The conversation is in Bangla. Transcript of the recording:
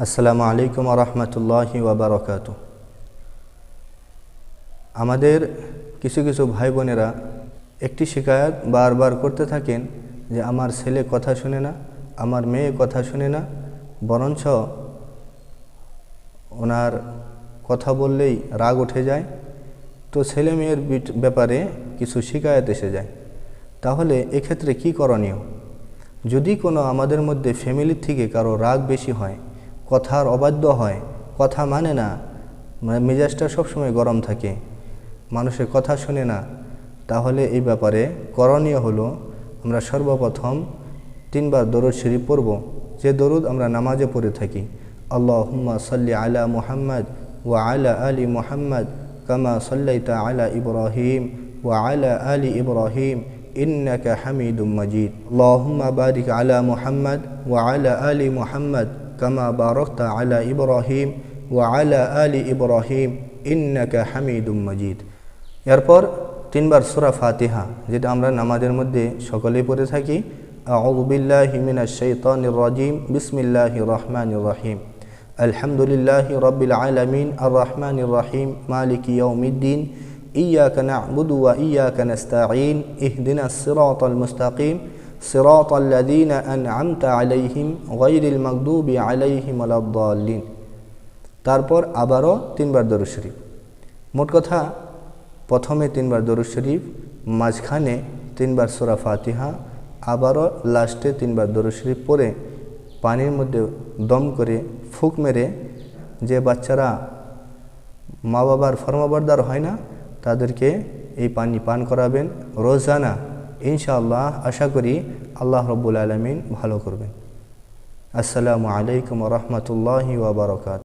আসসালামু আলাইকুম ওয়া রাহমাতুল্লাহি ওয়া বারাকাতুহু। আমাদের কিছু কিছু ভাই বোনেরা একটি শিকায়াত বারবার করতে থাকেন যে আমার ছেলে কথা শুনে না, আমার মেয়ে কথা শুনে না, বরঞ্চ ওনার কথা বললেই রাগ উঠে যায়। তো ছেলে মেয়ের ব্যাপারে কিছু শিকায়াত এসে যায়। তাহলে এক্ষেত্রে কি করণীয়? যদি কোনো আমাদের মধ্যে ফ্যামিলির থেকে কারো রাগ বেশি হয়, কথার অবাধ্য হয়, কথা মানে না, মেজাজটা সবসময় গরম থাকে, মানুষের কথা শুনে না, তাহলে এই ব্যাপারে করণীয় হলো আমরা সর্বপ্রথম 3 বার দরুদ শরীফ পড়ব, যে দরুদ আমরা নামাজে পড়ে থাকি। আল্লাহুম্মা সাল্লি আলা মুহাম্মদ ওয়া আলা আলি মুহাম্মদ কামা সাল্লাইতা আলা ইব্রাহিম ওয়া আলা আলি ইব্রাহিম ইন্নাকা হামিদুম মাজিদ। আল্লাহুম্মা বারিক আলা মুহাম্মদ ওয়া আলা আলি মুহাম্মদ কামা বারাকতা আলা ইব্রাহিম ওয়া আলা আলি ইব্রাহিম ইন্নাকা হামিদুম মাজিদ। এরপর 3 বার সূরা ফাতিহা, যেটা আমরা নামাজের মধ্যে সকলেই পড়ে থাকি। আউযু বিল্লাহি মিনাশ শাইতানির রাজিম, বিসমিল্লাহির রহমানির রহিম, আলহামদুলিল্লাহি রাব্বিল আলামিন, আর রহমানির রহিম, মালিকি ইয়াউমিদ্দিন, ইয়্যাকা না'বুদু ওয়া ইয়্যাকা নাস্তাঈন, ইহদিনাস সিরাতাল মুস্তাকিম, সিরাতাল লাযীনা আন'আমতা আলাইহিম গায়রিল মাগদুবি আলাইহিম ওয়ালাদ-দাল্লিন। তারপর আবারও 3 বার দরুদ শরীফ। মোট কথা, প্রথমে 3 বার দরুদ শরীফ, মাঝখানে 3 বার সূরা ফাতিহা, আবারও লাস্টে 3 বার দরুদ শরীফ পড়ে পানির মধ্যে দম করে ফুঁক মেরে, যে বাচ্চারা মা বাবার ফরমাবরদার হয় না তাদেরকে এই পানি পান করাবেন রোজানা। ইনশাআল্লাহ আশা করি আল্লাহ রাব্বুল আলামিন ভালো করবেন। আসসালামু আলাইকুম ওয়া রাহমাতুল্লাহি ওয়া বারাকাতুহু।